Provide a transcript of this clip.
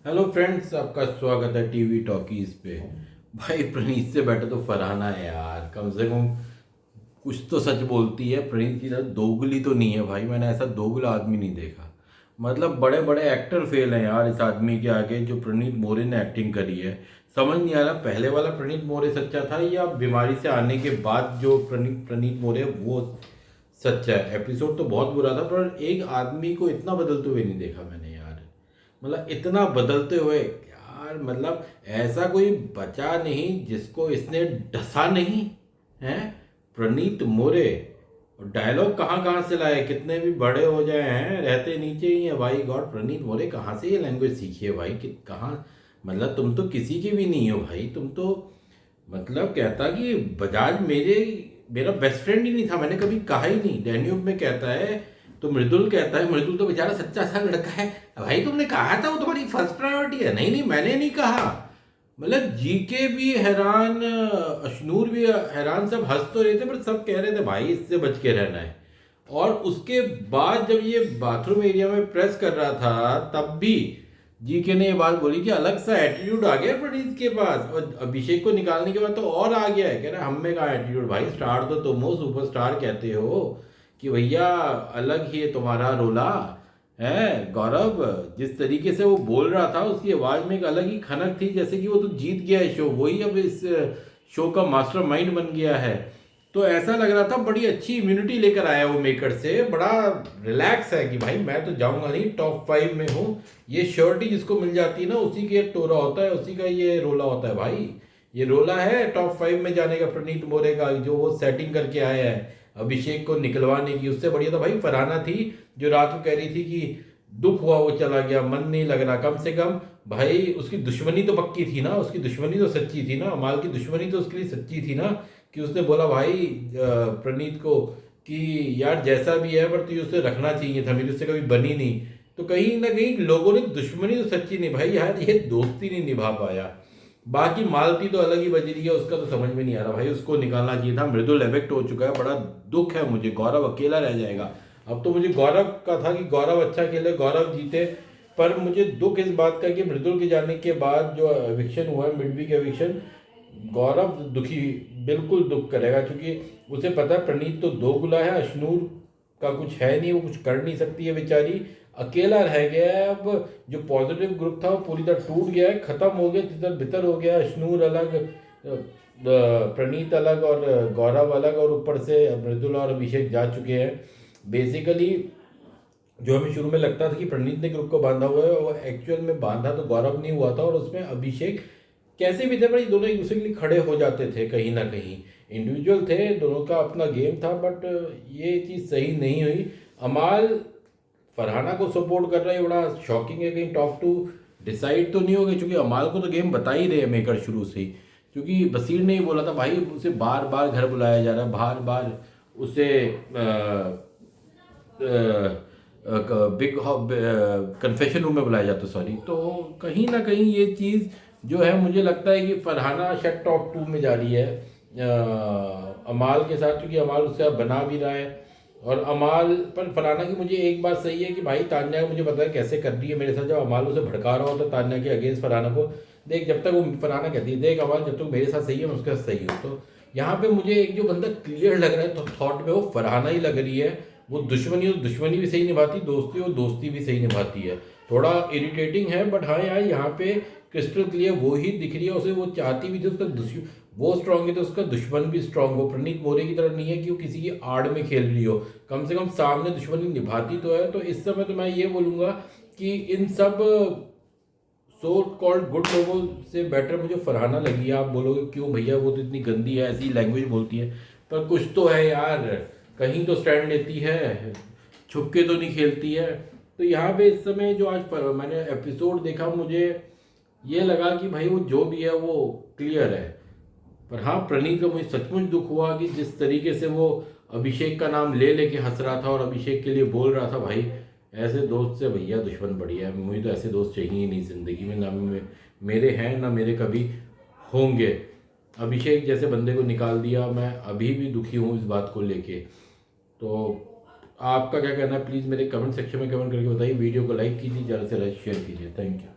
Hello friends, आपका स्वागत है टीवी टॉकीज पे। भाई प्रणीत से बेटर तो फरहाना है यार। कम से कम कुछ तो सच बोलती है। प्रणीत की तरह दोगली तो नहीं है भाई। मैंने ऐसा दोगला आदमी नहीं देखा। मतलब बड़े बड़े एक्टर फेल हैं यार इस आदमी के आगे जो प्रणीत मोरे ने एक्टिंग करी है। समझ नहीं आ रहा पहले वाला प्रणीत मोरे सच्चा था या बीमारी से आने के बाद जो प्रणीत प्रणीत मोरे वो सच्चा है। एपिसोड तो बहुत बुरा था पर एक आदमी को इतना बदलते हुए नहीं देखा मैंने यार। मतलब इतना बदलते हुए यार, मतलब ऐसा कोई बचा नहीं जिसको इसने डसा नहीं है। प्रणीत मोरे और डायलॉग कहाँ कहाँ से लाए, कितने भी बड़े हो जाए हैं रहते नीचे ही है भाई। गॉड, प्रणीत मोरे कहाँ से ये लैंग्वेज सीखी है भाई? कि कहाँ, मतलब तुम तो किसी के भी नहीं हो भाई। तुम तो मतलब कहता कि बजाज मेरा बेस्ट फ्रेंड ही नहीं था। मैंने कभी कहा ही नहीं। डैन्यूब में कहता है तो मृदुल कहता है, मृदुल तो बेचारा सच्चा सा लड़का है। भाई तुमने कहा था वो तुम्हारी फर्स्ट प्रायोरिटी है। नहीं नहीं, मैंने नहीं कहा। मतलब जीके भी हैरान, अशनूर भी हैरान, सब हंस तो रहे थे पर सब कह रहे थे भाई इससे बच के रहना है। और उसके बाद जब ये बाथरूम एरिया में प्रेस कर रहा था तब भी जीके ने ये बात बोली कि अलग सा एटीट्यूड आ गया प्रणीत के पास। और अभिषेक को निकालने के बाद तो और आ गया है। कह रहा हम में कहा एटीट्यूड भाई, स्टार तो तुम हो, सुपरस्टार कहते हो कि भैया अलग ही है तुम्हारा रोला है। गौरव जिस तरीके से वो बोल रहा था उसकी आवाज में एक अलग ही खनक थी, जैसे कि वो तो जीत गया है शो, वही अब इस शो का मास्टरमाइंड बन गया है। तो ऐसा लग रहा था बड़ी अच्छी इम्यूनिटी लेकर आया वो मेकर से, बड़ा रिलैक्स है कि भाई मैं तो जाऊंगा नहीं, टॉप 5 में हूँ। ये श्योरिटी जिसको मिल जाती है ना उसी के टोरा होता है, उसी का ये रोला होता है भाई। ये रोला है टॉप 5 में जाने का प्रणीत मोरे का, जो वो सेटिंग करके आया है अभिषेक को निकलवाने की। उससे बढ़िया तो भाई फरहाना थी जो रात को कह रही थी कि दुख हुआ वो चला गया, मन नहीं लग रहा। कम से कम भाई उसकी दुश्मनी तो पक्की थी ना, उसकी दुश्मनी तो सच्ची थी ना, अमाल की दुश्मनी तो उसके लिए सच्ची थी ना। कि उसने बोला भाई प्रणीत को कि यार जैसा भी है पर तुझे उससे रखना चाहिए था, मेरी उससे कभी बनी नहीं। तो कहीं ना कहीं लोगों ने दुश्मनी तो सच्ची निभाई यार, ये दोस्ती नहीं निभा पाया। बाकी मालती तो अलग ही बज रही है, उसका तो समझ में नहीं आ रहा भाई। उसको निकालना चाहिए था। मृदुल एविक्ट हो चुका है, बड़ा दुख है मुझे। गौरव अकेला रह जाएगा। अब तो मुझे गौरव का था कि गौरव अच्छा खेले, गौरव जीते। पर मुझे दुख इस बात का कि मृदुल के जाने के बाद जो एविक्शन हुआ है, मिड वीक एविक्शन, गौरव दुखी, बिल्कुल दुख करेगा। क्योंकि उसे पता है प्रणीत तो दो गुला है, अशनूर का कुछ है नहीं, वो कुछ कर नहीं सकती है बेचारी, अकेला रह गया है। अब जो पॉजिटिव ग्रुप था वो पूरी तरह टूट गया है, खत्म हो गया, तितर बितर हो गया। अशनूर अलग, प्रणीत अलग और गौरव अलग, और ऊपर से मृदुल और अभिषेक जा चुके हैं। बेसिकली जो हमें शुरू में लगता था कि प्रणीत ने ग्रुप को बांधा हुआ है, वो एक्चुअल में बांधा तो गौरव नहीं हुआ था। और उसमें अभिषेक कैसे भी थे पर ये दोनों एक दूसरे के लिए खड़े हो जाते थे कहीं ना कहीं। इंडिविजुअल थे, दोनों का अपना गेम था, बट ये चीज़ सही नहीं हुई। अमाल फरहाना को सपोर्ट कर रहा है, बड़ा शॉकिंग है। कहीं टॉप 2 डिसाइड तो नहीं हो गए, क्योंकि अमाल को तो गेम बता ही रहे मेकर शुरू से ही। क्योंकि बसीर ने ही बोला था भाई उसे बार बार घर बुलाया जा रहा है, बार बार उसे बिग कन्फेशन रूम में बुलाया जाता, सॉरी। तो कहीं ना कहीं ये चीज़ जो है मुझे लगता है कि फरहाना शायद टॉप 2 में जा रही है अमाल के साथ, क्योंकि अमाल उससे अब बना भी रहा है। और अमाल पर फरहाना की मुझे एक बात सही है कि भाई तान्या मुझे पता है कैसे कर रही है मेरे साथ। जब अमाल उसे भड़का रहा होता है तान्या के अगेंस्ट फरहाना को, देख जब तक वो फरहाना कहती है देख अमाल जब तक मेरे साथ सही है मैं उसके साथ सही हूँ। तो यहाँ पे मुझे एक जो बंदा क्लियर लग रहा है तो थॉट में वो फरहाना ही लग रही है। वो दुश्मनी हो दुश्मनी भी सही निभाती, दोस्ती हो दोस्ती भी सही निभाती है। थोड़ा इरिटेटिंग है बट हाँ यार यहाँ पे क्रिस्टल क्लियर वो ही दिख रही है। उसे वो चाहती भी थी उसका दुश्मन वो स्ट्रांग है तो उसका दुश्मन भी स्ट्रांग हो। प्रणीत मोरे की तरह नहीं है कि वो किसी की आड़ में खेल रही हो, कम से कम सामने दुश्मनी निभाती तो है। तो इस समय तो मैं ये बोलूँगा कि इन सब सो कॉल्ड गुड लोगों से बेटर मुझे फरहाना लगी है। आप बोलोगे क्यों भैया, वो तो इतनी गंदी है, ऐसी लैंग्वेज बोलती है। पर कुछ तो है यार, कहीं तो स्टैंड लेती है, छुप के तो नहीं खेलती है। तो यहाँ पे इस समय जो आज मैंने एपिसोड देखा, मुझे ये लगा कि भाई वो जो भी है वो क्लियर है। पर हाँ, प्रणीत का मुझे सचमुच दुख हुआ कि जिस तरीके से वो अभिषेक का नाम ले लेके हंस रहा था और अभिषेक के लिए बोल रहा था भाई ऐसे दोस्त से भैया दुश्मन बढ़िया है। मुझे तो ऐसे दोस्त चाहिए ही नहीं ज़िंदगी में, ना मेरे हैं ना मेरे कभी होंगे। अभिषेक जैसे बंदे को निकाल दिया, मैं अभी भी दुखी हूँ इस बात को लेके। तो आपका क्या कहना है प्लीज़ मेरे कमेंट सेक्शन में कमेंट करके बताइए। वीडियो को लाइक कीजिए, ज़्यादा से ज़्यादा शेयर कीजिए। Thank you.